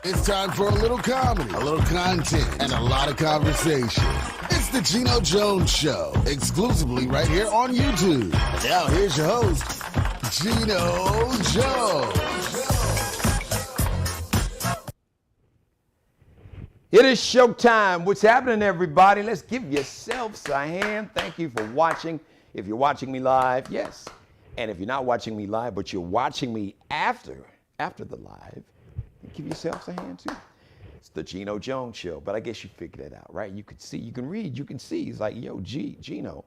It's time for a little comedy, a little content, and a lot of conversation. It's the Geno Jones Show, exclusively right here on YouTube. And now here's your host, Geno Jones. It is showtime. What's happening, everybody? Let's give yourselves a hand. Thank you for watching. If you're watching me live, yes. And if you're not watching me live, but you're watching me after the live, give yourselves a hand too. It's the Geno Jones Show. But I guess you figured it out, right? You can see, you can read, you can see. It's like, yo, Geno,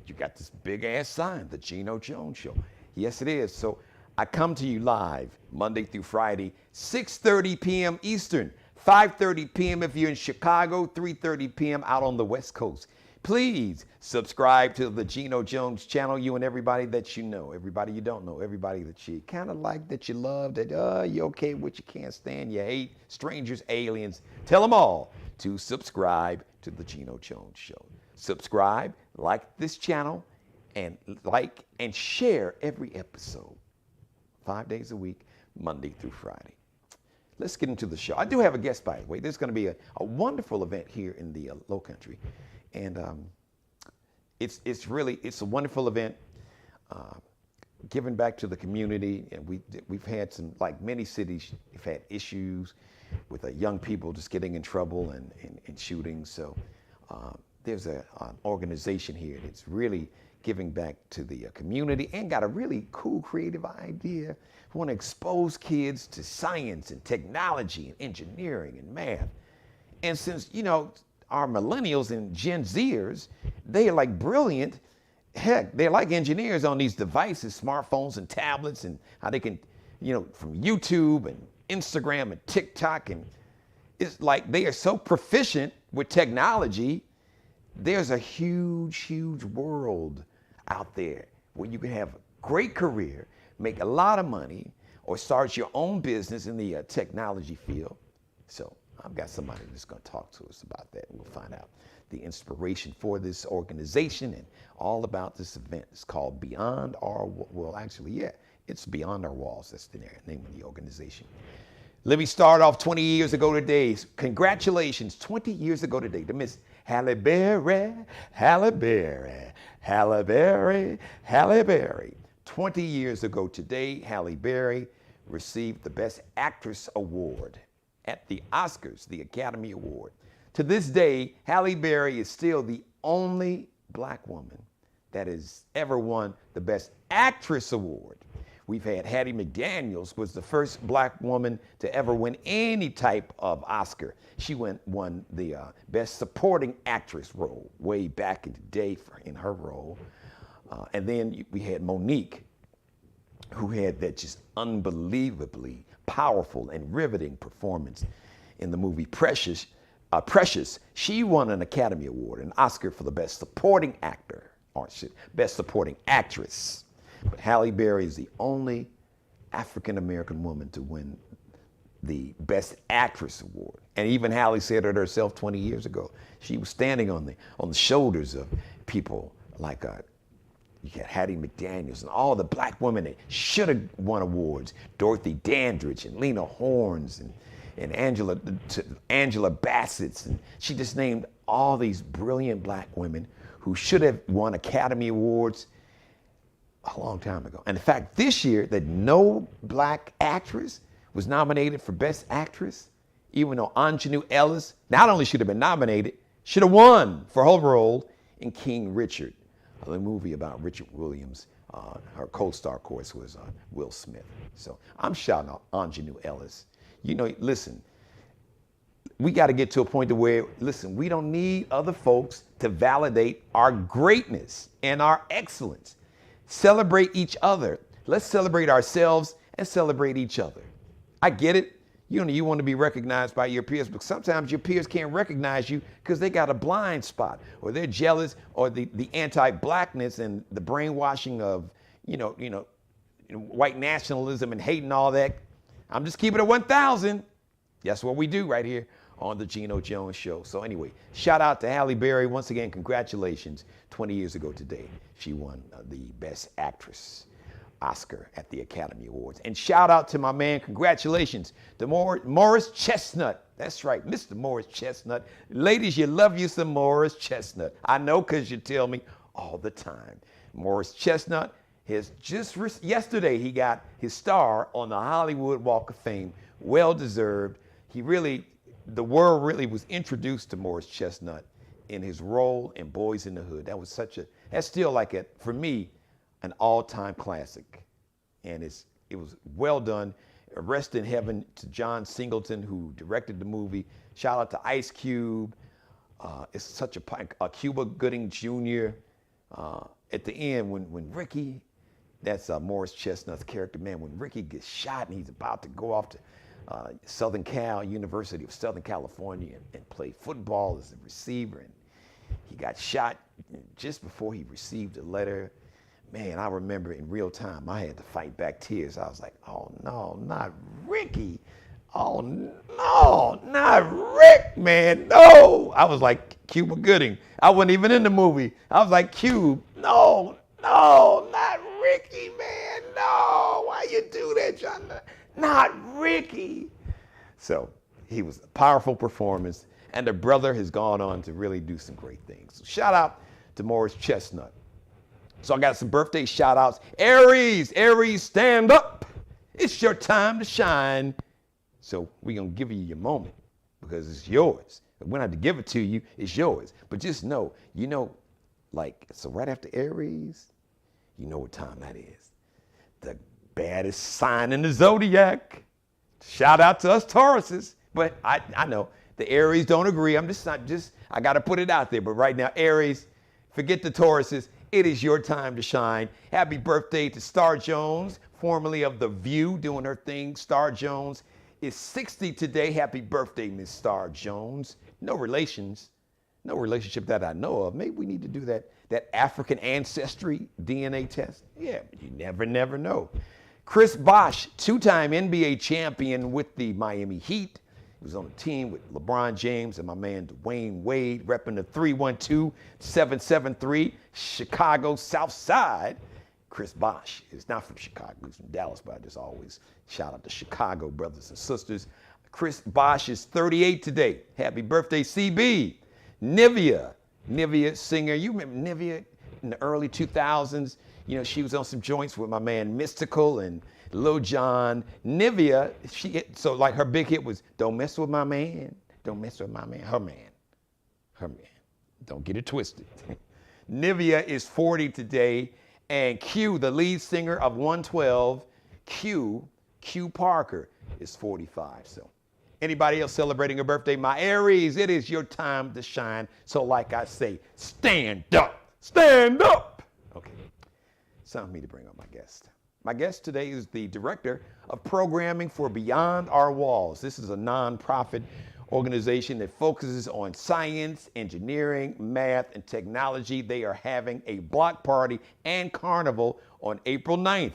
you got this big ass sign, the Geno Jones Show. Yes, it is. So I come to you live Monday through Friday, 6:30 p.m. Eastern, 5:30 p.m. if you're in Chicago, 3:30 p.m. out on the West Coast. Please subscribe to the Geno Jones channel, you and everybody that you know, everybody you don't know, everybody that you kind of like, that you love, that you okay with, you can't stand, you hate, strangers, aliens. Tell them all to subscribe to the Geno Jones Show. Subscribe, like this channel, and like and share every episode. 5 days a week, Monday through Friday. Let's get into the show. I do have a guest, by the way. There's going to be a wonderful event here in the Low Country. And it's a wonderful event, giving back to the community. And we've had some, like many cities, we've had issues with young people just getting in trouble and shooting. So there's an organization here that's really giving back to the community and got a really cool, creative idea. We want to expose kids to science and technology and engineering and math. And since, our millennials and Gen Zers, they are like brilliant. Heck, they're like engineers on these devices, smartphones and tablets, and how they can, from YouTube and Instagram and TikTok. And it's like they are so proficient with technology. There's a huge, huge world out there where you can have a great career, make a lot of money, or start your own business in the technology field. So I've got somebody that's going to talk to us about that. We'll find out the inspiration for this organization and all about this event. It's called Beyond Our, it's Beyond Our Walls. That's the name of the organization. Let me start off 20 years ago today. Congratulations, 20 years ago today, to Miss Halle Berry, Halle Berry, Halle Berry, Halle Berry. 20 years ago today, Halle Berry received the Best Actress Award at the Oscars, the Academy Award. To this day, Halle Berry is still the only black woman that has ever won the Best Actress Award. We've had Hattie McDaniels, was the first black woman to ever win any type of Oscar. She won the Best Supporting Actress role way back in the day in her role. And then we had Monique, who had that just unbelievably powerful and riveting performance in the movie Precious. She won an Academy Award, an Oscar for the Best Supporting Actor, or Best Supporting Actress. But Halle Berry is the only African-American woman to win the Best Actress Award. And even Halle said it herself 20 years ago. She was standing on the shoulders of people like you got Hattie McDaniels and all the black women that should have won awards. Dorothy Dandridge and Lena Hornes and Angela Bassett. And she just named all these brilliant black women who should have won Academy Awards a long time ago. And in fact, this year, that no black actress was nominated for Best Actress, even though Ingenue Ellis not only should have been nominated, should have won for her role in King Richard, the movie about Richard Williams. Her co-star, of course, was Will Smith. So I'm shouting out Ingenue Ellis. Listen, we got to get to a point to where, we don't need other folks to validate our greatness and our excellence. Celebrate each other. Let's celebrate ourselves and celebrate each other. I get it. You want to be recognized by your peers, but sometimes your peers can't recognize you because they got a blind spot, or they're jealous, or the anti-blackness and the brainwashing of, white nationalism and hating all that. I'm just keeping it 1,000. That's what we do right here on the Geno Jones Show. So anyway, shout out to Halle Berry. Once again, congratulations. 20 years ago today, she won the Best Actress. Oscar at the Academy Awards. And shout out to my man, congratulations to Morris Chestnut. That's right, Mr. Morris Chestnut. Ladies, you love you some Morris Chestnut. I know because you tell me all the time. Morris Chestnut has yesterday he got his star on the Hollywood Walk of Fame. Well deserved. The world really was introduced to Morris Chestnut in his role in Boys in the Hood. That's still for me, an all-time classic. And it was well done. Rest in heaven to John Singleton, who directed the movie. Shout out to Ice Cube. It's such a Cuba Gooding Jr. At the end, when Ricky, that's Morris Chestnut's character, man, when Ricky gets shot and he's about to go off to University of Southern California and play football as a receiver, and he got shot just before he received a letter. Man, I remember in real time, I had to fight back tears. I was like, oh no, not Ricky. Oh no, not Rick, man, no. I was like Cuba Gooding. I wasn't even in the movie. I was like, Cube, no, not Ricky, man, no. Why you do that, John? Not Ricky. So he was a powerful performance, and the brother has gone on to really do some great things. So shout out to Morris Chestnut. So I got some birthday shout outs. Aries, stand up. It's your time to shine. So we're going to give you your moment because it's yours. We don't have to give it to you. It's yours. But just know, so right after Aries, you know what time that is. The baddest sign in the zodiac. Shout out to us Tauruses. But I know the Aries don't agree. I got to put it out there. But right now, Aries, forget the Tauruses. It is your time to shine. Happy birthday to Star Jones, formerly of The View, doing her thing. Star Jones is 60 today. Happy birthday, Miss Star Jones. No relationship that I know of. Maybe we need to do that African ancestry DNA test. Yeah, but you never know. Chris Bosh, two-time NBA champion with the Miami Heat. He was on a team with LeBron James and my man Dwayne Wade, repping the 312-773 Chicago South Side. Chris Bosh is not from Chicago, he's from Dallas, but I just always shout out to Chicago brothers and sisters. Chris Bosh is 38 today. Happy birthday, CB. Nivea singer. You remember Nivea in the early 2000s? She was on some joints with my man Mystical and Lil Jon. Nivea, her big hit was Don't Mess With My Man. Don't mess with my man. Her man. Don't get it twisted. Nivea is 40 today. And Q, the lead singer of 112, Q Parker, is 45. So anybody else celebrating a birthday? My Aries, it is your time to shine. So like I say, stand up. Okay, it's time for me to bring up my guest. My guest today is the director of programming for Beyond Our Walls. This is a nonprofit organization that focuses on science, engineering, math, and technology. They are having a block party and carnival on April 9th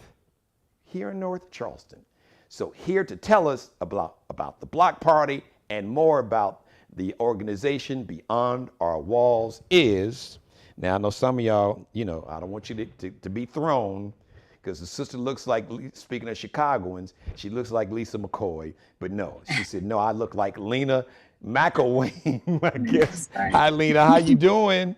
here in North Charleston. So here to tell us about the block party and more about the organization Beyond Our Walls is, now I know some of y'all, I don't want you to be thrown, because the sister looks like, speaking of Chicagoans, she looks like Lisa McCoy, but no, she said, no, I look like Lena McIllwain, I guess. Hi, Lena, how you doing?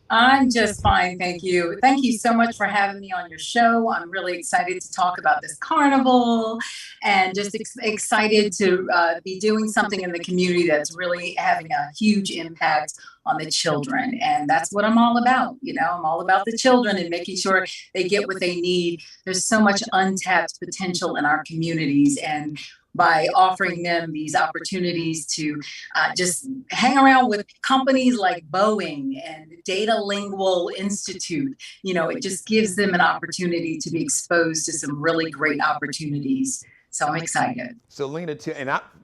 I'm just fine, thank you. Thank you so much for having me on your show. I'm really excited to talk about this carnival and just excited to be doing something in the community that's really having a huge impact on the children. And that's what I'm all about. I'm all about the children and making sure they get what they need. There's so much untapped potential in our communities, and by offering them these opportunities to just hang around with companies like Boeing and Data Lingual Institute, it just gives them an opportunity to be exposed to some really great opportunities. So I'm excited. So Lena,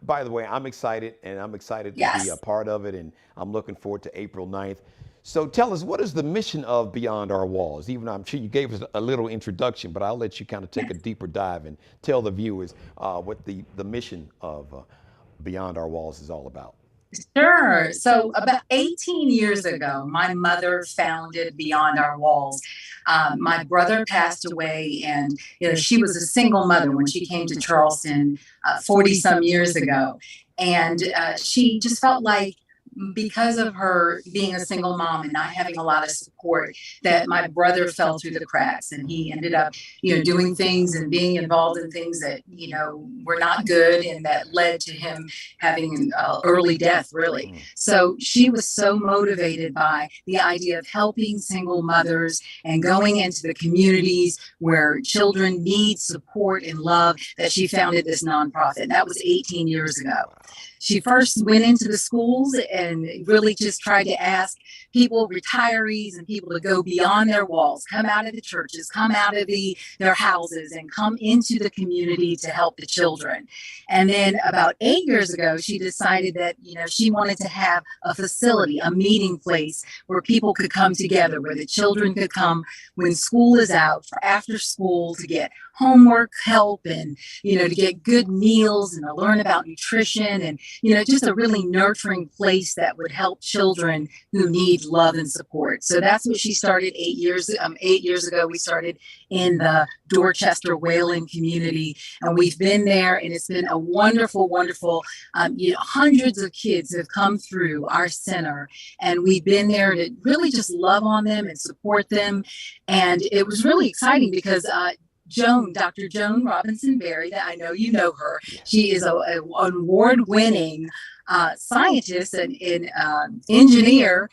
by the way, I'm excited, and I'm excited to be a part of it, and I'm looking forward to April 9th. So tell us, what is the mission of Beyond Our Walls? Even though I'm sure you gave us a little introduction, but I'll let you kind of take a deeper dive and tell the viewers what the mission of Beyond Our Walls is all about. Sure. So about 18 years ago, my mother founded Beyond Our Walls. My brother passed away, and she was a single mother when she came to Charleston 40 some years ago. And she just felt like, because of her being a single mom and not having a lot of support, that my brother fell through the cracks, and he ended up doing things and being involved in things that were not good, and that led to him having an early death, really. So she was so motivated by the idea of helping single mothers and going into the communities where children need support and love, that she founded this nonprofit. That was 18 years ago. She first went into the schools and really just tried to ask people, retirees and people, to go beyond their walls, come out of the churches, come out of their houses, and come into the community to help the children. And then about 8 years ago, she decided that, she wanted to have a facility, a meeting place where people could come together, where the children could come when school is out, for after school, to get homework help, and to get good meals, and to learn about nutrition, and just a really nurturing place that would help children who need love and support. So that's what she started 8 years ago. We started in the Dorchester Whalen community, and we've been there, and it's been a wonderful, wonderful. Hundreds of kids have come through our center, and we've been there to really just love on them and support them. And it was really exciting because Dr. Joan Robinson Berry, that I know you know her. She is an award-winning scientist and engineer.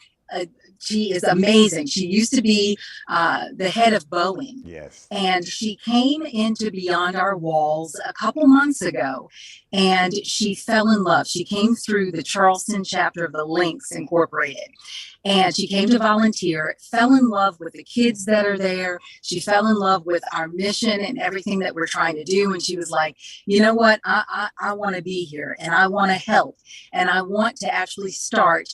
She is amazing. She used to be the head of Boeing. Yes. And she came into Beyond Our Walls a couple months ago, and she fell in love. She came through the Charleston chapter of the Lynx Incorporated. And she came to volunteer, fell in love with the kids that are there. She fell in love with our mission and everything that we're trying to do. And she was like, you know what? I want to be here, and I want to help. And I want to actually start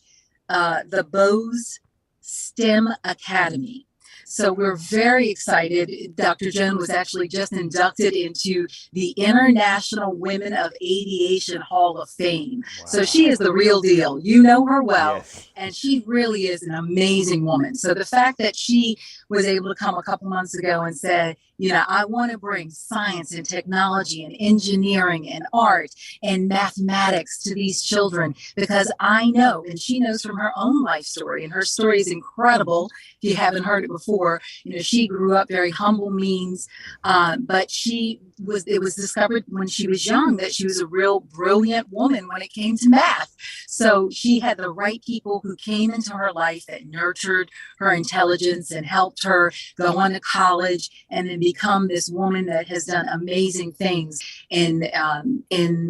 the Bose STEM Academy. So we're very excited. Dr. Joan was actually just inducted into the International Women of Aviation Hall of Fame. Wow. So she is the real deal. You know her well, yes. And she really is an amazing woman. So the fact that she was able to come a couple months ago and say, I want to bring science and technology and engineering and art and mathematics to these children, because I know, and she knows from her own life story, and her story is incredible. If you haven't heard it before, she grew up very humble means, but it was discovered when she was young that she was a real brilliant woman when it came to math. So she had the right people who came into her life that nurtured her intelligence and helped her go on to college, and then become this woman that has done amazing things in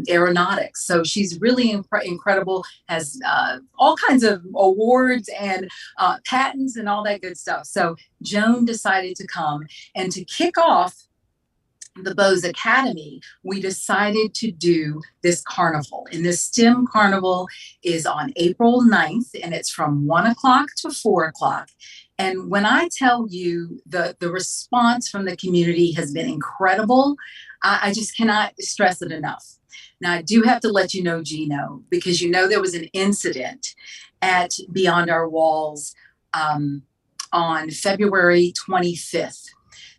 aeronautics. So she's really incredible, has all kinds of awards and patents and all that good stuff. So Joan decided to come, and to kick off the Bose Academy, we decided to do this carnival. And this STEM carnival is on April 9th, and it's from 1 o'clock to 4 o'clock. And when I tell you the response from the community has been incredible, I just cannot stress it enough. Now, I do have to let you know, Geno, because there was an incident at Beyond Our Walls on February 25th.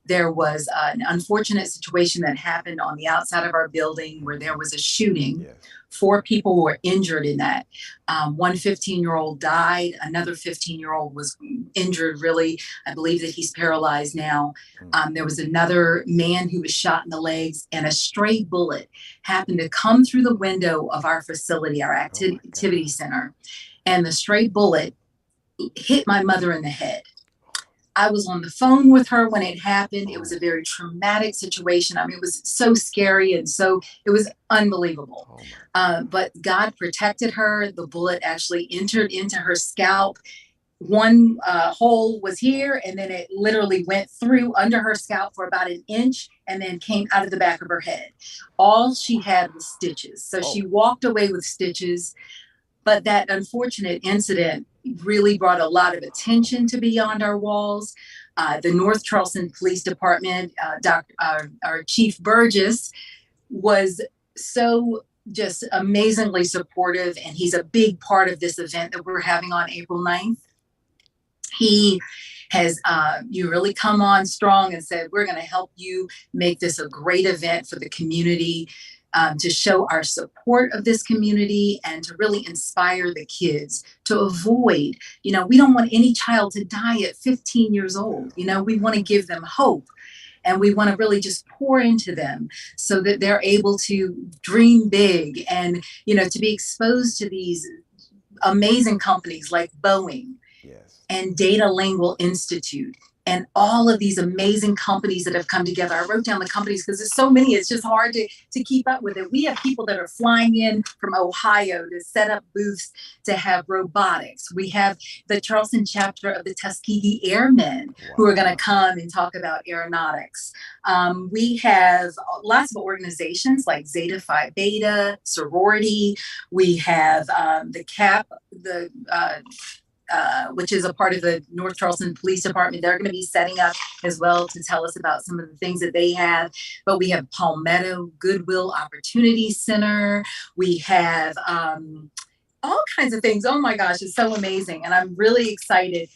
There was an unfortunate situation that happened on the outside of our building where there was a shooting. Yes. 4 people were injured in that. One 15-year-old died. Another 15-year-old was injured, really. I believe that he's paralyzed now. There was another man who was shot in the legs, and a stray bullet happened to come through the window of our facility, our activity center. And the stray bullet hit my mother in the head. I was on the phone with her when it happened. It was a very traumatic situation. I mean, it was so scary, and it was unbelievable. But God protected her. The bullet actually entered into her scalp. One hole was here, and then it literally went through under her scalp for about an inch, and then came out of the back of her head. All she had was stitches. So she walked away with stitches. But that unfortunate incident really brought a lot of attention to Beyond Our Walls. The North Charleston Police Department, our Chief Burgess, was so just amazingly supportive, and he's a big part of this event that we're having on April 9th. He has you really come on strong and said, we're going to help you make this a great event for the community, to show our support of this community and to really inspire the kids to avoid, we don't want any child to die at 15 years old. We want to give them hope. And we want to really just pour into them so that they're able to dream big and, to be exposed to these amazing companies like Boeing, Yes. and Data Lingual Institute, and all of these amazing companies that have come together. I wrote down the companies because there's so many, it's just hard to keep up with it. We have people that are flying in from Ohio to set up booths to have robotics. We have the Charleston chapter of the Tuskegee Airmen who are going to come and talk about aeronautics. We have lots of organizations like Zeta Phi Beta, sorority. We have the CAP, which is a part of the North Charleston Police Department. They're going to be setting up as well to tell us about some of the things that they have. But we have Palmetto Goodwill Opportunity Center. We have all kinds of things. Oh my gosh, it's so amazing. And I'm really excited,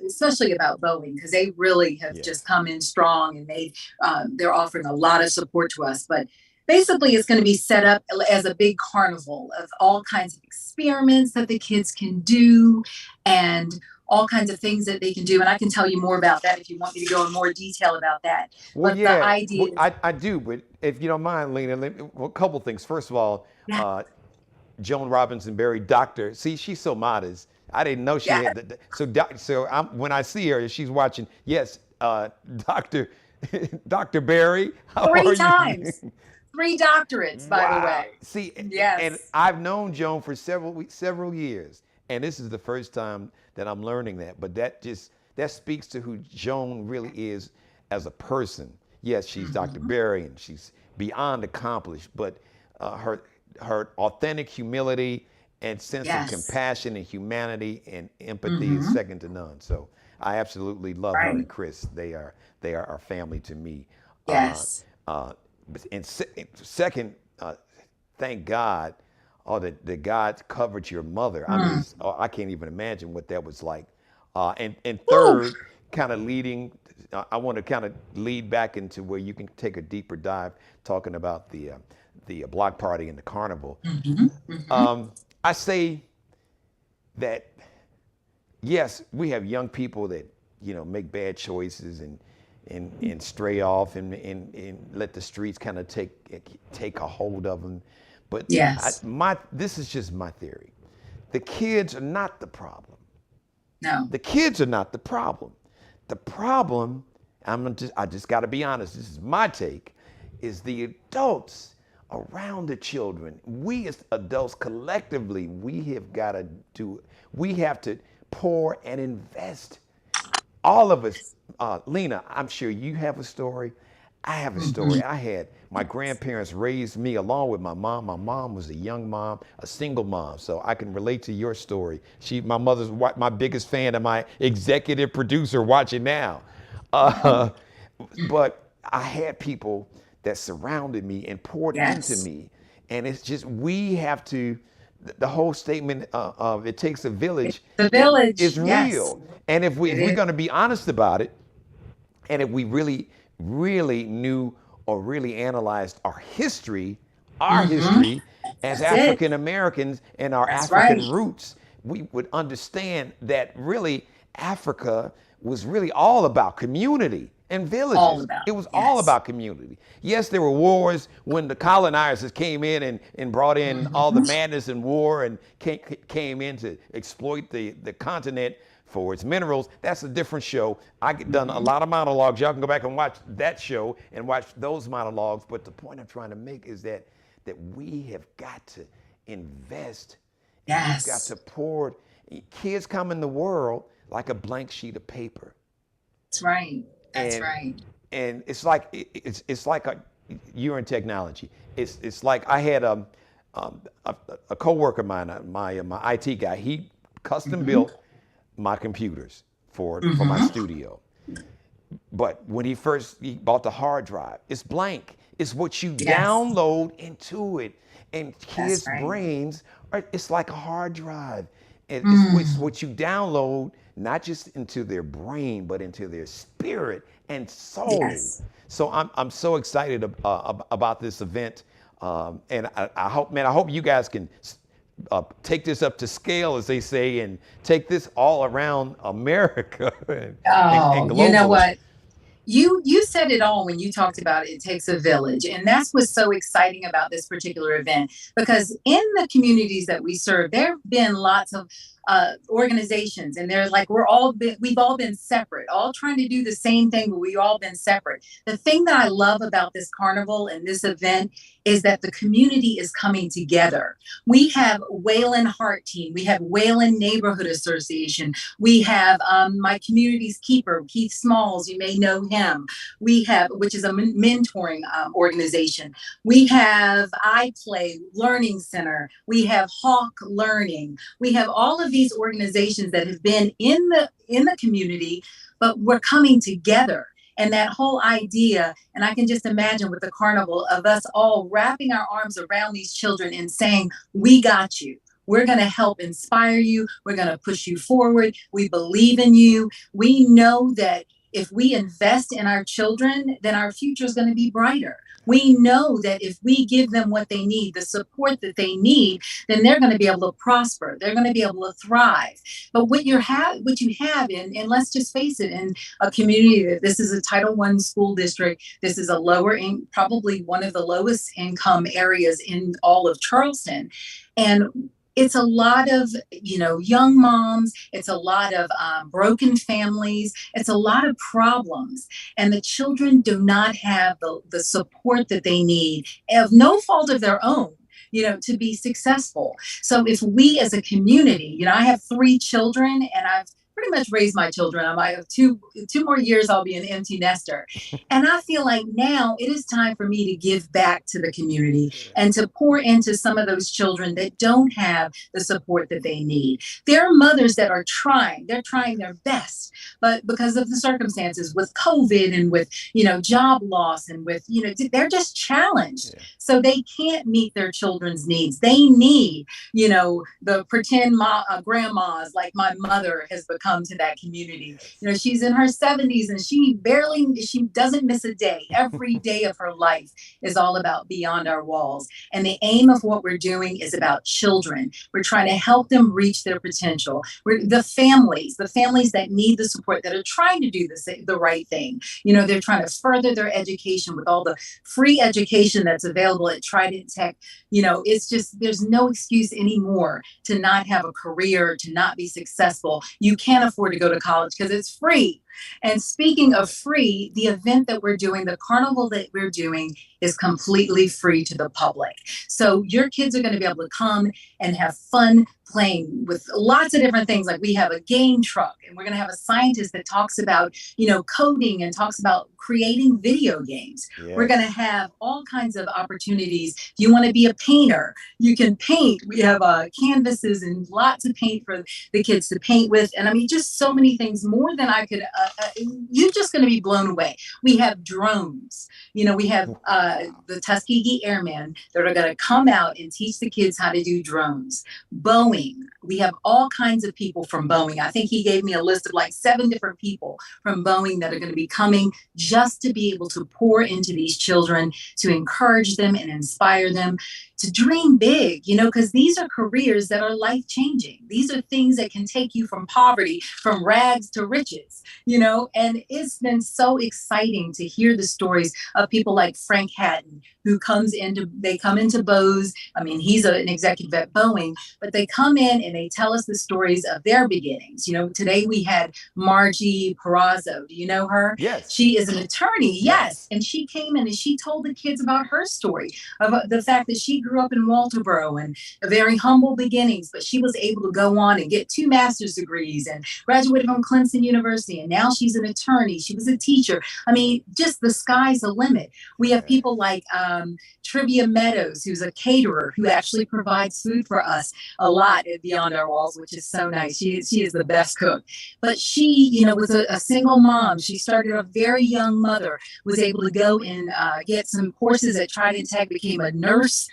especially about Boeing, because they really have just come in strong, and they're offering a lot of support to us. But basically, it's going to be set up as a big carnival of all kinds of experiments that the kids can do and all kinds of things that they can do. And I can tell you more about that if you want me to go in more detail about that. Well, but yeah, the idea I do, but if you don't mind, Lena, a couple things. First of all, Joan Robinson Berry, doctor. See, she's so modest. I didn't know she had that. So when I see her, she's watching. Yes, Doctor Berry. How are you? 3 times. 3 doctorates, by the way. See, yes. And I've known Joan for several years, and this is the first time that I'm learning that. But that speaks to who Joan really is as a person. Yes, she's Dr. Berry, and she's beyond accomplished, but her authentic humility and sense of compassion and humanity and empathy is second to none. So I absolutely love her and Chris. They are our family to me. Yes. And second, thank God, that God covered your mother. I mean, I can't even imagine what that was like. And third, kind of leading, I want to kind of lead back into where you can take a deeper dive, talking about the block party and the carnival. I say that, yes, we have young people that, make bad choices and stray off and let the streets kind of take a hold of them. But this is just my theory. The kids are not the problem. No. The kids are not the problem. The problem, I just got to be honest, this is my take, is the adults around the children. We as adults collectively, we have to pour and invest. All of us, Lena, I'm sure you have a story. I have a story. My grandparents raised me along with my mom. My mom was a young mom, a single mom. So I can relate to your story. My mother's my biggest fan and my executive producer watching now. But I had people that surrounded me and poured into me. And it's just, we have to, the whole statement of it takes a village. The village is real. And if we're going to be honest about it, and if we really, really knew or really analyzed our history as African Americans and our African roots, we would understand that really Africa was really all about community and villages. It was all about community. Yes, there were wars when the colonizers came in and brought in all the madness and war and came in to exploit the continent for its minerals. That's a different show. I've done a lot of monologues. Y'all can go back and watch that show and watch those monologues. But the point I'm trying to make is that we have got to invest. We've got to pour. Kids come in the world like a blank sheet of paper. That's right. That's right. And it's like you're in technology. It's like I had a coworker of mine, my IT guy. He custom built my computers for my studio. But when he bought the hard drive, it's blank. It's what you Yes, download into it. And that's kids' right. brains are, it's like a hard drive. And it's Mm, what you download, not just into their brain, but into their spirit and soul. yes. So I'm so excited about this event. And I hope, man, I hope you guys can take this up to scale, as they say, and take this all around America and Oh, you know globally. what? You said it all when you talked about it takes a village, and that's what's so exciting about this particular event, because in the communities that we serve there have been lots of organizations, and they're like we've all been separate, all trying to do the same thing, but we've all been separate. The thing that I love about this carnival and this event is that the community is coming together. We have Wayland Heart Team, we have Wayland Neighborhood Association, we have my community's keeper, Keith Smalls. You may know him. We have, which is a mentoring organization. We have iPlay Learning Center. We have Hawk Learning. We have all of these organizations that have been in the community, but we're coming together. And that whole idea, and I can just imagine with the carnival of us all wrapping our arms around these children and saying, "We got you. We're going to help inspire you. We're going to push you forward. We believe in you. We know that if we invest in our children, then our future is going to be brighter. We know that if we give them what they need, the support that they need, then they're going to be able to prosper. They're going to be able to thrive. But what you have and let's just face it, in a community that this is a Title I school district, this is a probably one of the lowest income areas in all of Charleston. And it's a lot of young moms, it's a lot of broken families, it's a lot of problems, and the children do not have the support that they need of no fault of their own, to be successful. So if we as a community, I have 3 children, and I've pretty much raised my children. I have two more years I'll be an empty nester, and I feel like now it is time for me to give back to the community and to pour into some of those children that don't have the support that they need. There are mothers that are they're trying their best, but because of the circumstances with COVID and with, job loss and with, they're just challenged. Yeah. So they can't meet their children's needs. They need, the pretend grandmas like my mother has become to that community. She's in her 70s and she doesn't miss a day. Every day of her life is all about Beyond Our Walls. And the aim of what we're doing is about children. We're trying to help them reach their potential. The families that need the support, that are trying to do the right thing. They're trying to further their education with all the free education that's available at Trident Tech. It's just, there's no excuse anymore to not have a career, to not be successful. You can't afford to go to college because it's free. And speaking of free, the event that we're doing, the carnival that we're doing, is completely free to the public. So your kids are going to be able to come and have fun playing with lots of different things. Like we have a game truck, and we're going to have a scientist that talks about, coding and talks about creating video games. Yes. We're going to have all kinds of opportunities. If you want to be a painter, you can paint. We have canvases and lots of paint for the kids to paint with. And I mean, just so many things, more than I could, you're just going to be blown away. We have drones. We have the Tuskegee Airmen that are going to come out and teach the kids how to do drones. Boeing. We have all kinds of people from Boeing. I think he gave me a list of like 7 different people from Boeing that are going to be coming just to be able to pour into these children, to encourage them and inspire them to dream big, because these are careers that are life-changing. These are things that can take you from poverty, from rags to riches, and it's been so exciting to hear the stories of people like Frank Hatton, who come into Bose. I mean, he's an executive at Boeing, but they come in and they tell us the stories of their beginnings. Today we had Margie Perazzo. Do you know her? Yes. She is an attorney. Yes. And she came in and she told the kids about her story, of the fact that she grew up in Walterboro and very humble beginnings, but she was able to go on and get 2 master's degrees and graduated from Clemson University. And now she's an attorney. She was a teacher. I mean, just the sky's the limit. We have people like Trivia Meadows, who's a caterer who actually provides food for us a lot at Beyond Our Walls, which is so nice. She is the best cook. But she, was a single mom. She started a very young mother, was able to go and get some courses at Trident Tech, became a nurse,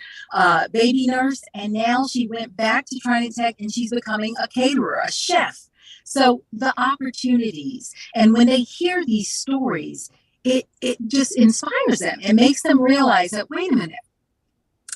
baby nurse, and now she went back to Trident Tech and she's becoming a caterer, a chef. So the opportunities, and when they hear these stories, it just inspires them and makes them realize that, wait a minute,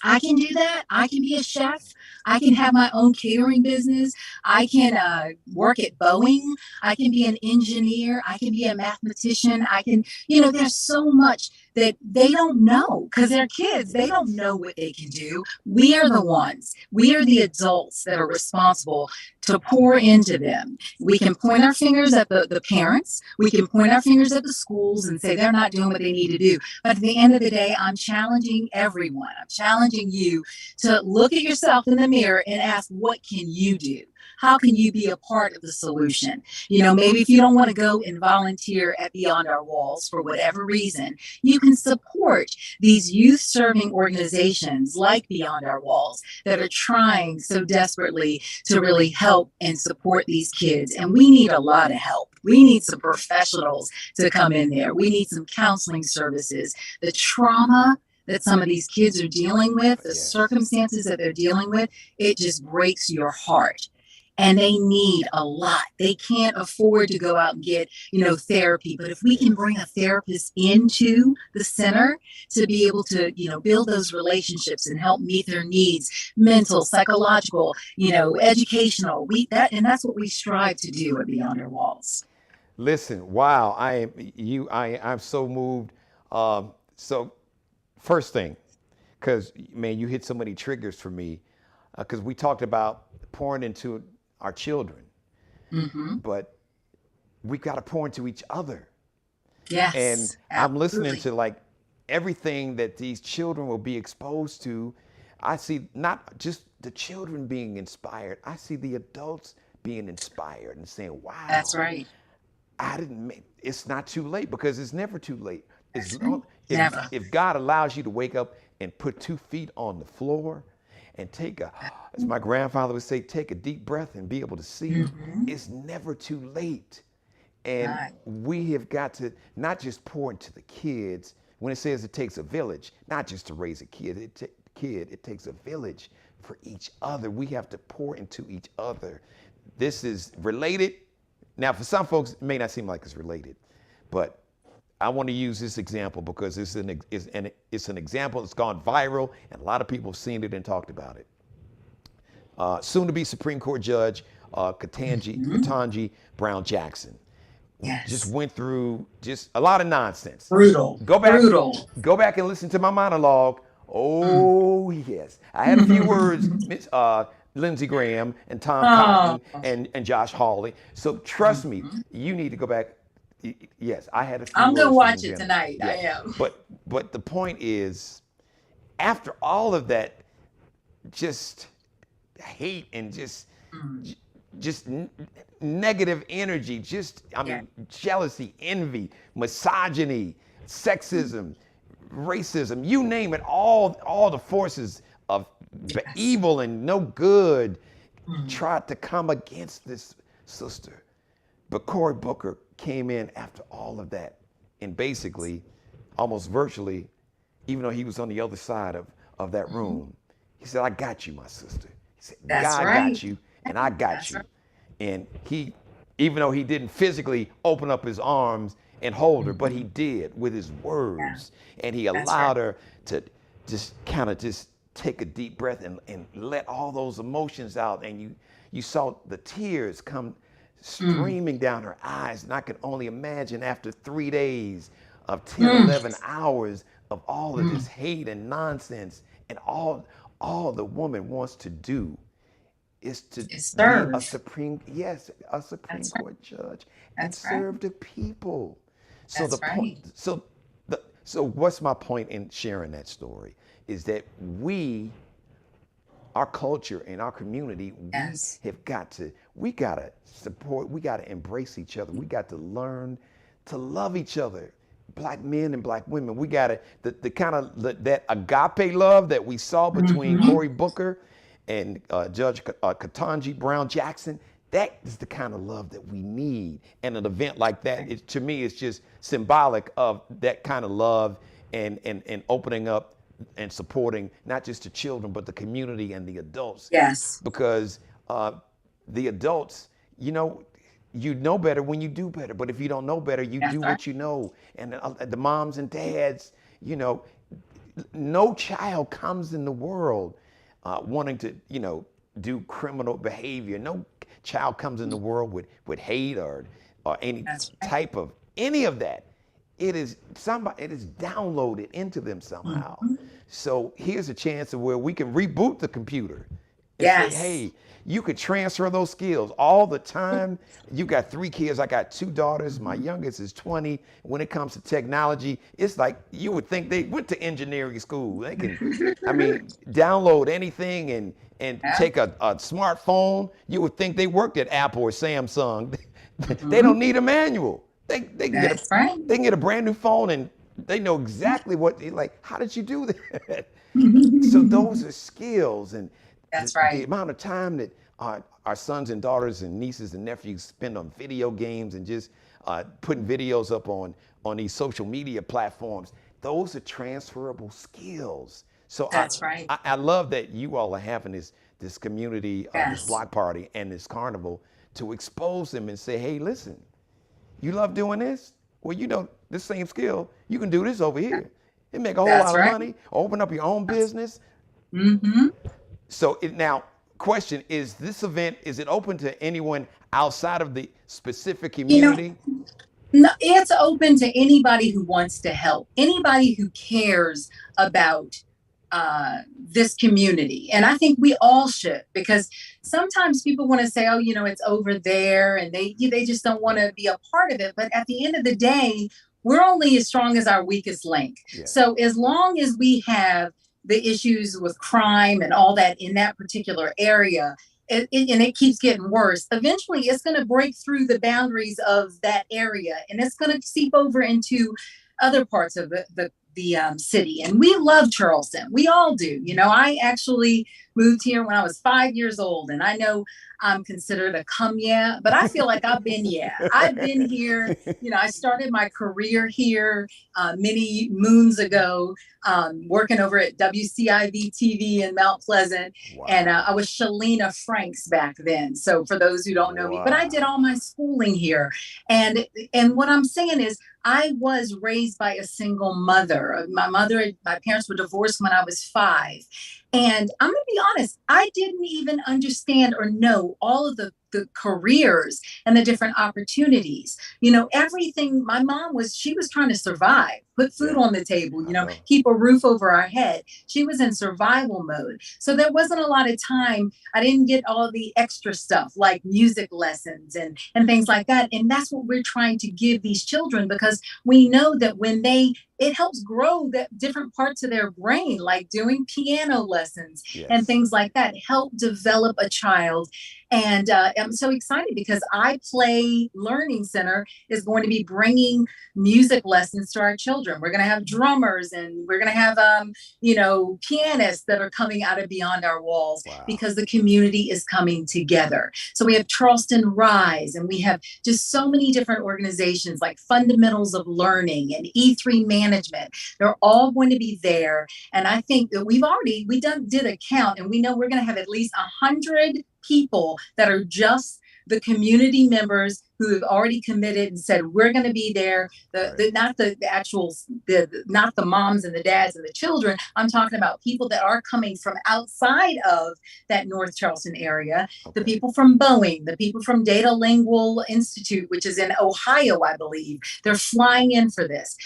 I can do that. I can be a chef. I can have my own catering business. I can work at Boeing. I can be an engineer. I can be a mathematician. I can, there's so much that they don't know because they're kids. They don't know what they can do. We are the ones. We are the adults that are responsible to pour into them. We can point our fingers at the parents. We can point our fingers at the schools and say they're not doing what they need to do. But at the end of the day, I'm challenging everyone. I'm challenging you to look at yourself in the mirror and ask, what can you do? How can you be a part of the solution? Maybe if you don't want to go and volunteer at Beyond Our Walls for whatever reason, you can support these youth serving organizations like Beyond Our Walls that are trying so desperately to really help and support these kids. And we need a lot of help. We need some professionals to come in there. We need some counseling services. The trauma that some of these kids are dealing with, the circumstances that they're dealing with, it just breaks your heart. And they need a lot. They can't afford to go out and get, therapy. But if we can bring a therapist into the center to be able to, build those relationships and help meet their needs, mental, psychological, educational, that's what we strive to do at Beyond Our Walls. Listen, wow, I'm so moved. So first thing, because man, you hit so many triggers for me, because we talked about pouring into our children, but we got to pour into each other. Yes, and absolutely. I'm listening to like everything that these children will be exposed to. I see not just the children being inspired. I see the adults being inspired and saying, wow, that's right. It's not too late, because it's never too late. Never. If God allows you to wake up and put 2 feet on the floor and as my grandfather would say, take a deep breath and be able to see, it's never too late. And we have got to not just pour into the kids. When it says it takes a village, not just to raise a kid, it takes a village for each other. We have to pour into each other. This is related. Now, for some folks, it may not seem like it's related, but I want to use this example because it's an example that's gone viral, and a lot of people have seen it and talked about it. Soon to be Supreme Court Judge Ketanji Brown Jackson just went through just a lot of nonsense. Brutal. Go back and listen to my monologue. Oh yes, I had a few words, Miss Lindsey Graham and Tom Cotton and Josh Hawley. So trust me, you need to go back. Yes, I had a few I'm words. gonna watch it tonight. Yeah. I am. But the point is, after all of that, just hate and just negative energy, jealousy, envy, misogyny, sexism, racism, you name it, all the forces of evil and no good tried to come against this sister. But Cory Booker came in after all of that and basically, almost virtually, even though he was on the other side of that room, he said, I got you, my sister. He said, God got you, and I got you. And he, even though he didn't physically open up his arms and hold her, but he did with his words. And he allowed her to just kind of just take a deep breath and let all those emotions out. And you saw the tears come streaming down her eyes. And I could only imagine after 3 days of 10, 11 hours of all of this hate and nonsense, and all the woman wants to do is to be a Supreme Court judge and serve the people. So so what's my point in sharing that story is that our culture and our community, we gotta support, we gotta embrace each other. We got to learn to love each other black men and black women, we got the kind of that agape love that we saw between Cory Booker and Judge Ketanji Brown Jackson. That is the kind of love that we need. And an event like that, to me, it's just symbolic of that kind of love and opening up and supporting not just the children, but the community and the adults. Yes. Because the adults, you know better when you do better. But if you don't know better, you do what you know. And the moms and dads, no child comes in the world wanting to, do criminal behavior. No child comes in the world with hate or any type of any of that. It is downloaded into them somehow. So here's a chance of where we can reboot the computer and say, hey, you could transfer those skills all the time. You got 3 kids. I got 2 daughters. My youngest is 20. When it comes to technology, it's like you would think they went to engineering school. They can, download anything and take a smartphone. You would think they worked at Apple or Samsung. They don't need a manual. They can get a brand new phone and they know exactly how did you do that? So those are skills, and the amount of time that our sons and daughters and nieces and nephews spend on video games and just putting videos up on these social media platforms, those are transferable skills. So I love that you all are having this community, this block party and this carnival to expose them and say, hey, listen, you love doing this? Well, this same skill, you can do this over here and make a whole lot of money, open up your own business. So now, question, is this event, is it open to anyone outside of the specific community? No, it's open to anybody who wants to help, anybody who cares about this community. And I think we all should, because sometimes people want to say, oh, it's over there, and they just don't want to be a part of it. But at the end of the day, we're only as strong as our weakest link. Yeah. So as long as we have the issues with crime and all that in that particular area, and it keeps getting worse, eventually it's going to break through the boundaries of that area, and it's going to seep over into other parts of the city. And we love Charleston. We all do. I actually moved here when I was 5 years old, and I know I'm considered a but I feel like I've been I've been here. I started my career here many moons ago, working over at WCIV TV in Mount Pleasant. Wow. And I was Shalina Franks back then. So for those who don't know me, but I did all my schooling here. And what I'm saying is, I was raised by a single mother. My parents were divorced when I was 5. And I'm going to be honest, I didn't even understand or know all of the careers and the different opportunities. Everything, my mom she was trying to survive, put food on the table, keep a roof over our head. She was in survival mode. So there wasn't a lot of time. I didn't get all the extra stuff like music lessons and things like that. And that's what we're trying to give these children, because we know that when it helps grow that different parts of their brain, like doing piano lessons and things like that, help develop a child. And I'm so excited because iPlay Learning Center is going to be bringing music lessons to our children. We're going to have drummers, and we're going to have, pianists that are coming out of beyond our walls, because the community is coming together. So we have Charleston Rise, and we have just so many different organizations like Fundamentals of Learning and E3 Management. They're all going to be there. And I think that we did a count, and we know we're going to have at least 100 people that are just the community members who have already committed and said, we're going to be there. Not the moms and the dads and the children. I'm talking about people that are coming from outside of that North Charleston area. Okay. The people from Boeing, the people from Data Lingual Institute, which is in Ohio, I believe. They're flying in for this.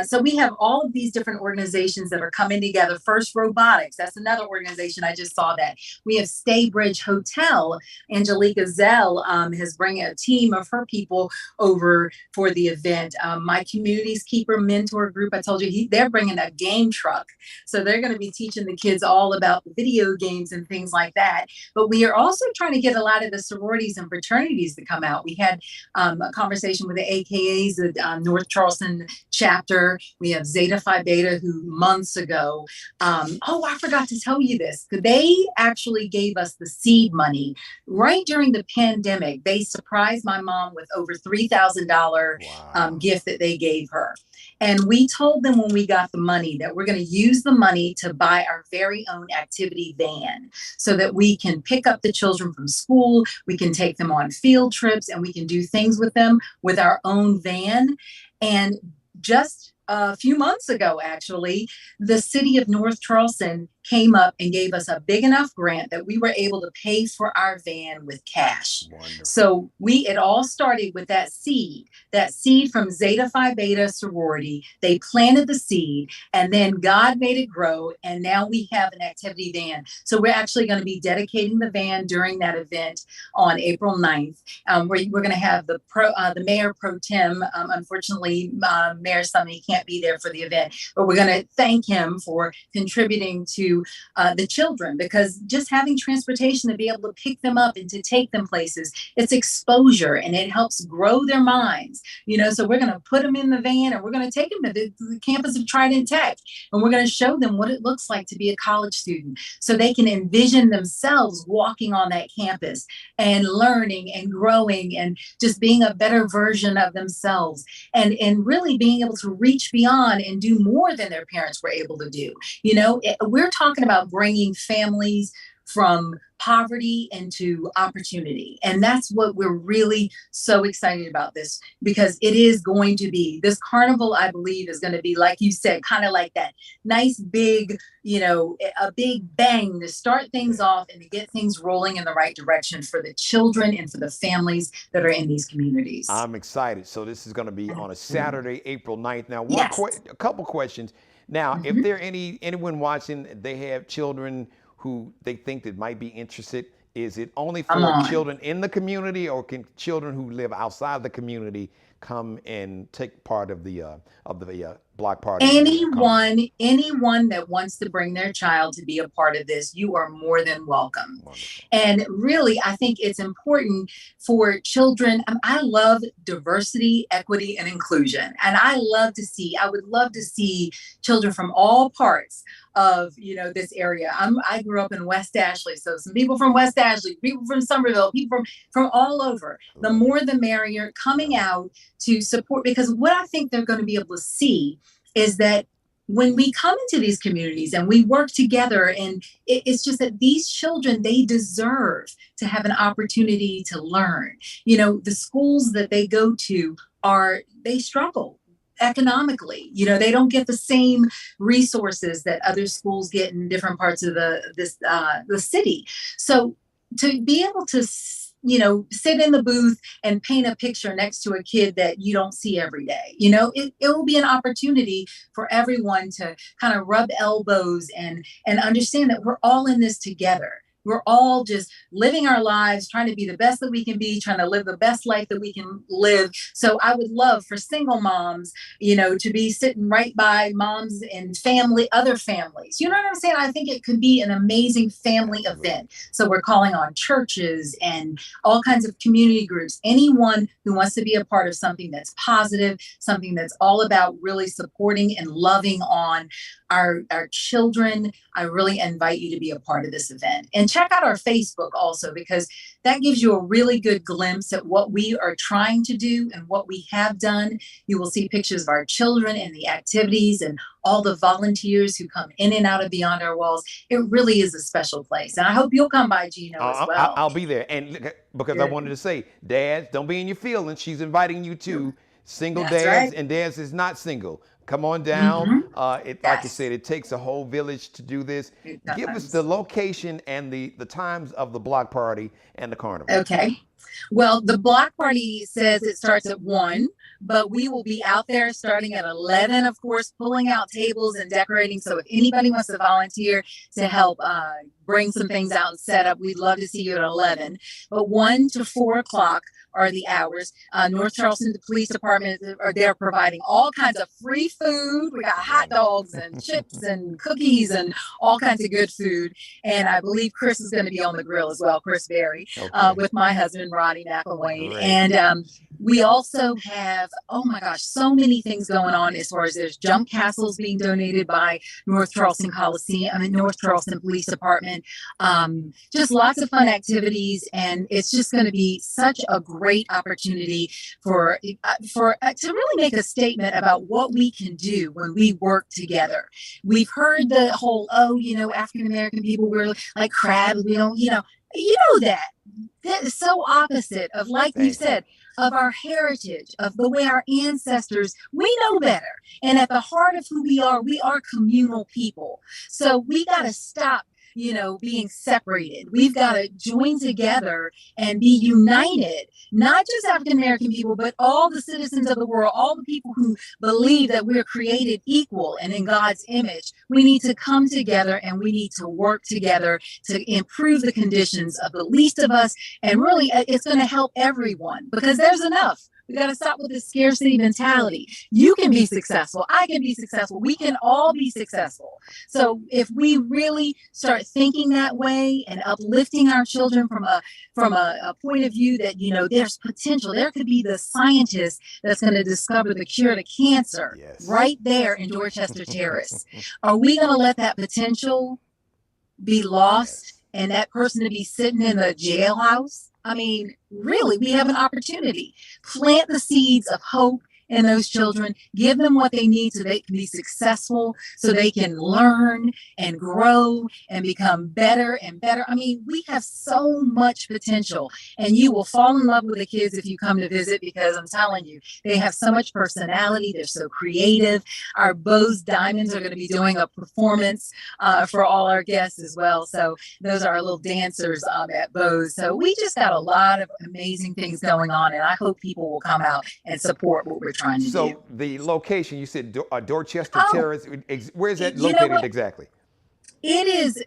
So we have all of these different organizations that are coming together. First Robotics, that's another organization. I just saw that. We have Staybridge Hotel. Angelica Zell has brought a team of her her people over for the event. My Communities Keeper mentor group, I told you, they're bringing a game truck. So they're going to be teaching the kids all about the video games and things like that. But we are also trying to get a lot of the sororities and fraternities to come out. We had a conversation with the AKAs, the North Charleston chapter. We have Zeta Phi Beta, who months ago, I forgot to tell you this. They actually gave us the seed money right during the pandemic. They surprised my mom with over $3,000 gift that they gave her. And we told them when we got the money that we're going to use the money to buy our very own activity van so that we can pick up the children from school, we can take them on field trips, and we can do things with them with our own van. And just a few months ago, actually, the city of North Charleston came up and gave us a big enough grant that we were able to pay for our van with cash. Wonderful. So it all started with that seed from Zeta Phi Beta sorority. They planted the seed, and then God made it grow, and now we have an activity van. So we're actually going to be dedicating the van during that event on April 9th. We're going to have the mayor pro tem. Unfortunately, Mayor Sunny can't be there for the event, but we're going to thank him for contributing to the children, because just having transportation to be able to pick them up and to take them places, it's exposure, and it helps grow their minds. So we're going to put them in the van, and we're going to take them to the campus of Trident Tech, and we're going to show them what it looks like to be a college student, so they can envision themselves walking on that campus and learning and growing and just being a better version of themselves, and really being able to reach beyond and do more than their parents were able to do. We're talking about bringing families from poverty into opportunity. And that's what we're really so excited about this, because it is going to be, this carnival, I believe, is going to be, like you said, kind of like that nice big, a big bang to start things off and to get things rolling in the right direction for the children and for the families that are in these communities. I'm excited. So this is going to be on a Saturday, April 9th. Now, a couple questions. Now, if there anyone watching, they have children who they think that might be interested, is it only for children in the community, or can children who live outside the community come and take part of the block party? Anyone that wants to bring their child to be a part of this, you are more than welcome. Wonderful. And really, I think it's important for children. I love diversity, equity, and inclusion. And I would love to see children from all parts of this area. I grew up in West Ashley, so some people from West Ashley, people from Somerville, people from all over. The more the merrier, coming out to support, because what I think they're going to be able to see is that when we come into these communities and we work together, and it's just that these children, they deserve to have an opportunity to learn. The schools that they go to they struggle economically. They don't get the same resources that other schools get in different parts of the city. So to be able to sit in the booth and paint a picture next to a kid that you don't see every day, it will be an opportunity for everyone to kind of rub elbows and understand that we're all in this together. We're all just living our lives, trying to be the best that we can be, trying to live the best life that we can live. So I would love for single moms, to be sitting right by moms and other families. You know what I'm saying? I think it could be an amazing family event. So we're calling on churches and all kinds of community groups, anyone who wants to be a part of something that's positive, something that's all about really supporting and loving on our children. I really invite you to be a part of this event. And check out our Facebook also, because that gives you a really good glimpse at what we are trying to do and what we have done. You will see pictures of our children and the activities and all the volunteers who come in and out of Beyond Our Walls. It really is a special place. And I hope you'll come by, Geno, as well. I'll be there. And because I wanted to say, dads, don't be in your feelings. She's inviting you to single dads, right? And dads is not single. Come on down. Like I Yes, said, it takes a whole village to do this. it Give us the does. location and the times of the block party and the carnival. Okay. Well, the block party says it starts at 1, but we will be out there starting at 11, of course, pulling out tables and decorating. So if anybody wants to volunteer to help bring some things out and set up, we'd love to see you at 11. But 1 to 4 o'clock are the hours. North Charleston Police Department are there providing all kinds of free food. We got hot dogs and chips and cookies and all kinds of good food. And I believe Chris is going to be on the grill as well, Chris Berry, with my husband, Ronnie McIllwain. Great. And we also have, oh my gosh, so many things going on as far as there's jump castles being donated by North Charleston North Charleston Police Department. Just lots of fun activities. And it's just going to be such a great opportunity for to really make a statement about what we can do when we work together. We've heard the whole, African American people, we're like crabs, we don't, that is so opposite of, like you said, of our heritage, of the way our ancestors, we know better. And at the heart of who we are communal people. So we got to stop, being separated. We've got to join together and be united, not just African American people, but all the citizens of the world, all the people who believe that we're created equal and in God's image. We need to come together and we need to work together to improve the conditions of the least of us. And really, it's going to help everyone because there's enough. We got to stop with this scarcity mentality. You can be successful. I can be successful. We can all be successful. So if we really start thinking that way and uplifting our children from a point of view that, there's potential, there could be the scientist that's going to discover the cure to cancer right there in Dorchester Terrace. Are we going to let that potential be lost and that person to be sitting in a jailhouse? I mean, really, we have an opportunity. Plant the seeds of hope in those children, give them what they need so they can be successful, so they can learn and grow and become better and better. I mean, we have so much potential, and you will fall in love with the kids if you come to visit, because I'm telling you, they have so much personality. They're so creative. Our Bose Diamonds are going to be doing a performance for all our guests as well. So those are our little dancers at Bose. So we just got a lot of amazing things going on, and I hope people will come out and support what we're trying to do. So the location, you said Dorchester Terrace. Where is that located exactly?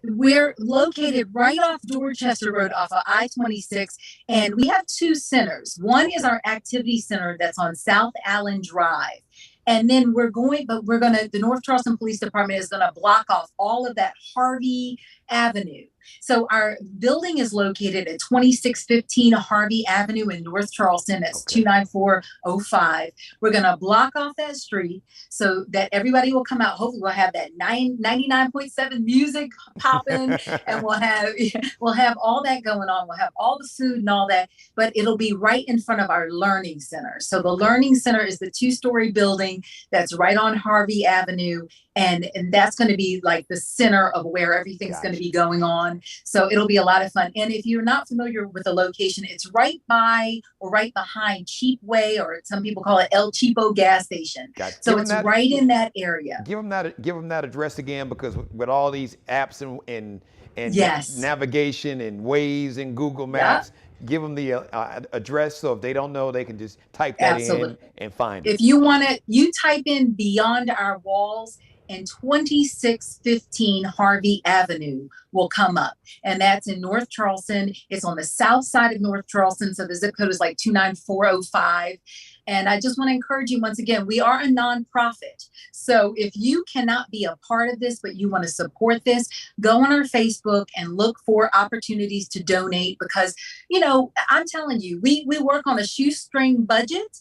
We're located right off Dorchester Road off of I-26, and we have 2 centers. One is our activity center that's on South Allen Drive. And then the North Charleston Police Department is going to block off all of that Harvey Avenue. So our building is located at 2615 Harvey Avenue in North Charleston. That's 29405. We're going to block off that street so that everybody will come out. Hopefully we'll have that 99.7 music popping, and we'll have all that going on. We'll have all the food and all that, but it'll be right in front of our learning center. So the learning center is the 2-story building that's right on Harvey Avenue. And that's going to be like the center of where everything's going to be going on. So it'll be a lot of fun. And if you're not familiar with the location, it's right by or right behind Cheap Way, or some people call it El Cheapo gas station. So it's right in that area. Give them that address again, because with all these apps and navigation and Waze and Google Maps, give them the address, so if they don't know, they can just type that in and find it. If you want to, you type in Beyond Our Walls, and 2615 Harvey Avenue will come up. And that's in North Charleston. It's on the south side of North Charleston. So the zip code is like 29405. And I just want to encourage you, once again, we are a nonprofit. So if you cannot be a part of this, but you want to support this, go on our Facebook and look for opportunities to donate, because, I'm telling you, we work on a shoestring budget,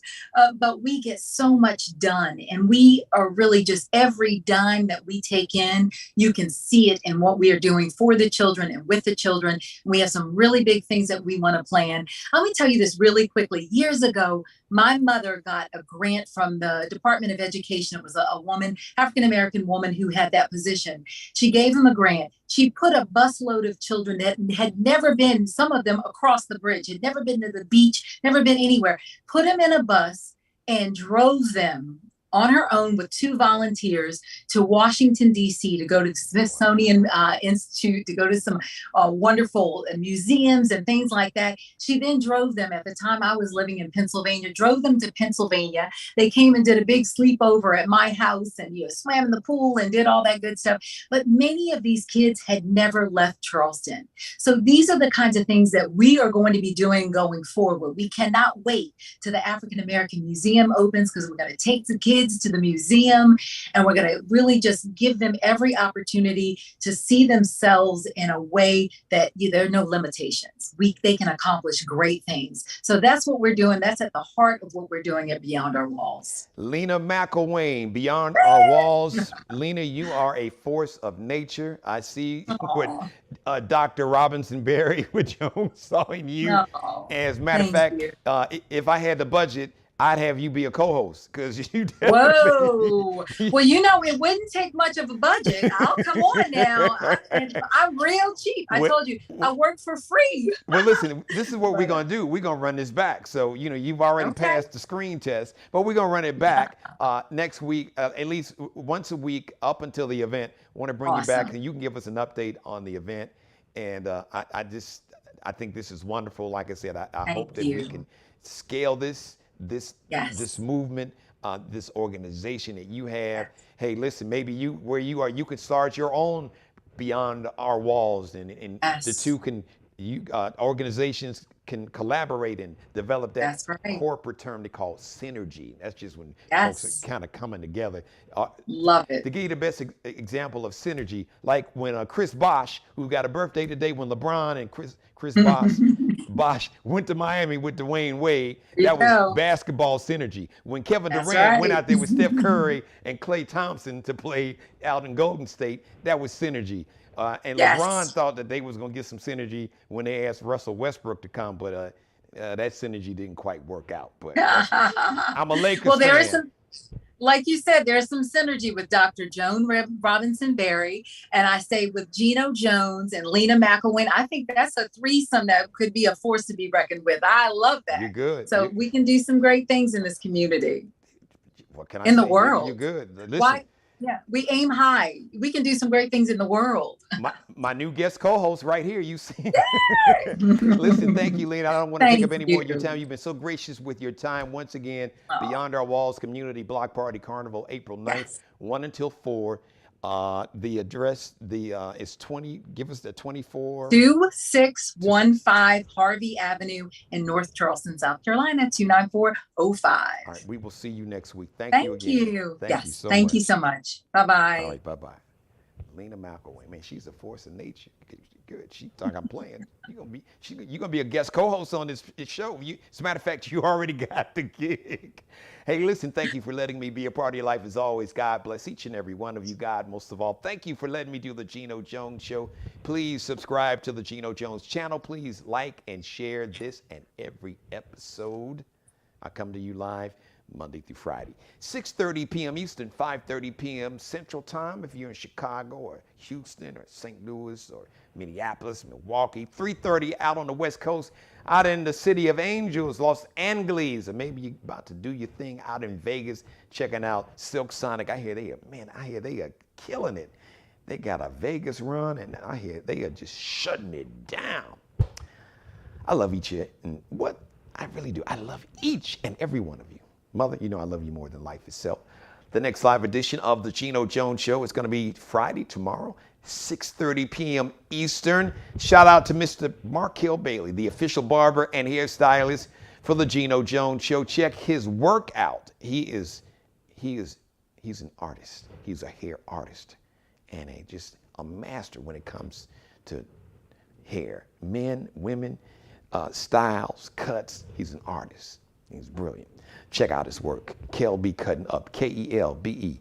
but we get so much done. And we are really just, every dime that we take in, you can see it in what we are doing for the children and with the children. We have some really big things that we want to plan. Let me tell you this really quickly. Years ago, my mother got a grant from the Department of Education. It was a woman, African-American woman, who had that position. She gave him a grant. She put a busload of children that had never been, some of them across the bridge, had never been to the beach, never been anywhere, put them in a bus and drove them on her own with 2 volunteers to Washington, D.C. to go to the Smithsonian Institute, to go to some wonderful museums and things like that. She then drove them, at the time I was living in Pennsylvania, drove them to Pennsylvania. They came and did a big sleepover at my house and swam in the pool and did all that good stuff. But many of these kids had never left Charleston. So these are the kinds of things that we are going to be doing going forward. We cannot wait till the African American Museum opens, because we're going to take the kids to the museum and we're going to really just give them every opportunity to see themselves in a way that there are no limitations. They can accomplish great things. So that's what we're doing. That's at the heart of what we're doing at Beyond Our Walls. Lena McIllwain, Beyond Our Walls. Lena, you are a force of nature. I see what Dr. Robinson Berry with Jones saw in you. As a matter of fact, if I had the budget, I'd have you be a co-host, because you definitely. Whoa. Well, it wouldn't take much of a budget. I'll come on now. I'm real cheap. I told you, I work for free. Well, listen, this is what we're going to do. We're going to run this back. So, you've already passed the screen test, but we're going to run it back next week, at least once a week up until the event. I want to bring you back, and you can give us an update on the event. And I think this is wonderful. Like I said, I hope that we can scale this movement, this organization that you have. Hey, listen, maybe where you are, you could start your own Beyond Our Walls, and the two organizations can collaborate and develop that corporate term they call synergy. That's just when folks are kind of coming together. Love it. To give you the best example of synergy, like when Chris Bosh, who got a birthday today, when LeBron and Chris Bosh went to Miami with Dwayne Wade, that was basketball synergy. When Kevin Durant went out there with Steph Curry and Klay Thompson to play out in Golden State, that was synergy. And LeBron thought that they was going to get some synergy when they asked Russell Westbrook to come, but that synergy didn't quite work out. But I'm a Lakers fan. Well, there is some, like you said, there's some synergy with Dr. Joan Robinson Berry, and I say with Geno Jones and Lena McIllwain. I think that's a threesome that could be a force to be reckoned with. I love that. You're good. So we can do some great things in this community. What can I say? The world. You're good. Listen. Why? Yeah, we aim high. We can do some great things in the world. My new guest co-host right here, you see. Listen, thank you, Lena. I don't want to take up any more of your time. You've been so gracious with your time. Once again, Beyond Our Walls Community Block Party Carnival, April 9th, 1 until 4. The address, is 20, give us the 24. 2615 Harvey Avenue in North Charleston, South Carolina, 29405. All right, we will see you next week. Thank you again. Thank you. Thank you so much. Bye-bye. All right, bye-bye. Lena McIllwain, man, she's a force of nature. Good. She thought I'm playing. You're gonna be a guest co-host on this show. As a matter of fact, you already got the gig. Hey, listen, thank you for letting me be a part of your life as always. God bless each and every one of you. God, most of all, thank you for letting me do the Geno Jones Show. Please subscribe to the Geno Jones channel. Please like and share this and every episode. I come to you live Monday through Friday, 6:30 p.m. Eastern, 5:30 p.m. Central Time if you're in Chicago or Houston or St. Louis or Minneapolis, Milwaukee, 3:30 out on the West Coast, out in the City of Angels, Los Angeles, or maybe you're about to do your thing out in Vegas, checking out Silk Sonic. I hear they are killing it. They got a Vegas run, and I hear they are just shutting it down. I love each and what I really do. I love each and every one of you. Mother, I love you more than life itself. The next live edition of the Geno Jones Show is going to be Friday, tomorrow, 6:30 p.m. Eastern. Shout out to Mr. Markel Bailey, the official barber and hairstylist for the Geno Jones Show. Check his work out. He's an artist. He's a hair artist and just a master when it comes to hair. Men, women, styles, cuts. He's an artist. He's brilliant. Check out his work. Kelby Cutting Up. KELBECUTTINUP.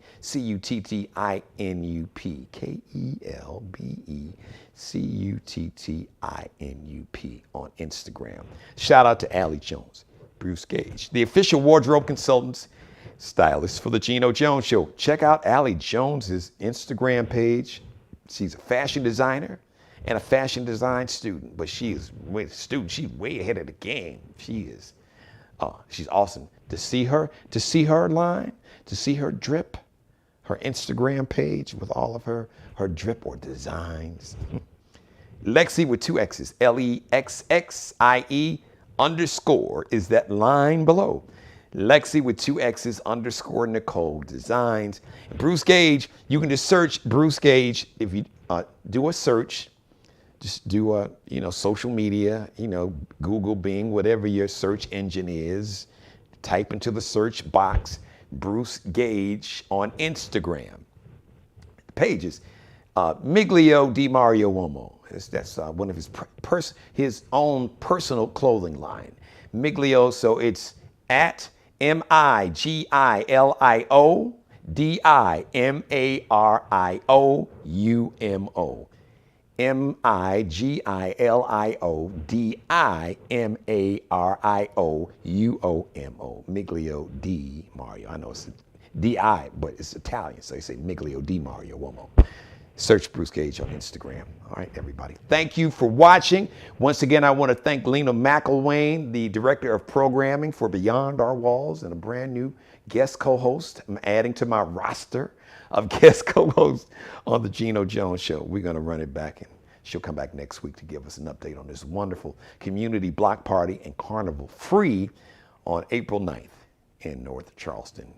KELBECUTTINUP on Instagram. Shout out to Allie Jones, Bruce Gage, the official wardrobe consultants, stylist for the Geno Jones Show. Check out Allie Jones's Instagram page. She's a fashion designer and a fashion design student, but she's way ahead of the game. She is She's awesome. To see her line, to see her drip, her Instagram page with all of her drip or designs. Lexi with 2 X's, LEXXIE _ is that line below. Lexi with 2 X's _ Nicole Designs. Bruce Gage, you can just search Bruce Gage. If you do a search, just do social media, Google, Bing, whatever your search engine is. Type into the search box, Bruce Gage on Instagram. The pages, Miglio Di Mario Uomo. That's one of his own personal clothing line. Miglio, so it's at MIGILIO DIMARIOUMO. MIGILIO DIMARIOUOMO. Miglio Di Mario. I know it's DI, but it's Italian, so they say Miglio Di Mario Uomo. Search Bruce Gage on Instagram. All right, everybody. Thank you for watching. Once again, I want to thank Lena McIllwain, the Director of Programming for Beyond Our Walls, and a brand new guest co-host. I'm adding to my roster of guest co-hosts on the Geno Jones Show. We're going to run it back, and she'll come back next week to give us an update on this wonderful community block party and carnival free on April 9th in North Charleston.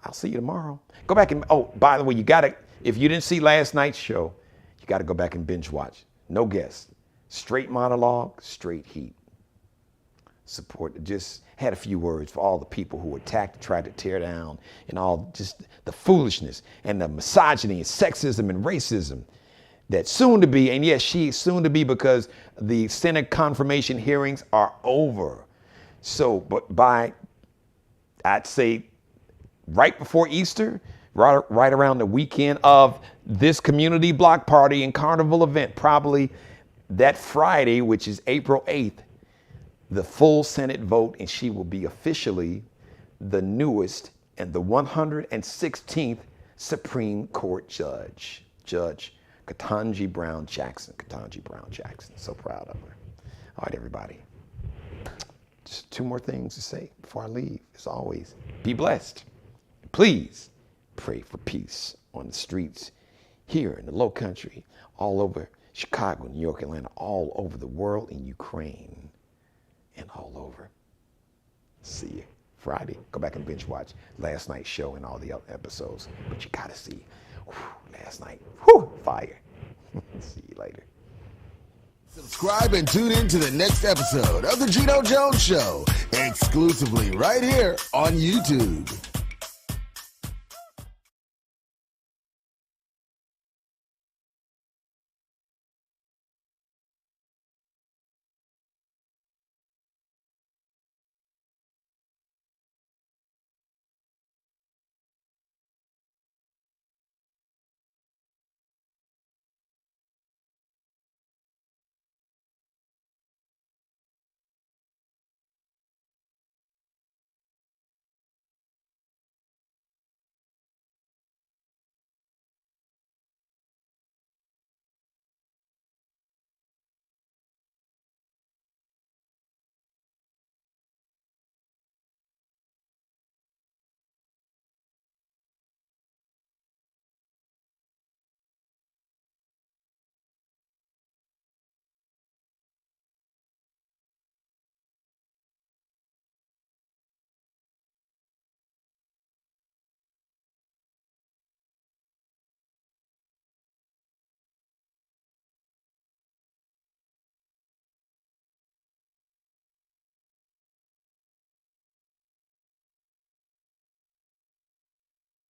I'll see you tomorrow. Go back and, by the way, if you didn't see last night's show, you got to go back and binge watch. No guests. Straight monologue, straight heat. Support. Just had a few words for all the people who attacked, tried to tear down, and all just the foolishness and the misogyny and sexism and racism that soon to be, and yes, she's soon to be because the Senate confirmation hearings are over. So, but I'd say right before Easter, right around the weekend of this community block party and carnival event, probably that Friday, which is April 8th, the full Senate vote, and she will be officially the newest and the 116th Supreme Court judge, Judge Ketanji Brown Jackson. So proud of her. All right, everybody. Just 2 more things to say before I leave. As always, be blessed. Please pray for peace on the streets here in the Low Country, all over Chicago, New York, Atlanta, all over the world, in Ukraine, and all over. See you Friday. Go back and binge watch last night's show and all the other episodes. But you gotta see last night. Fire. See you later. Subscribe and tune in to the next episode of the Geno Jones Show, exclusively right here on YouTube.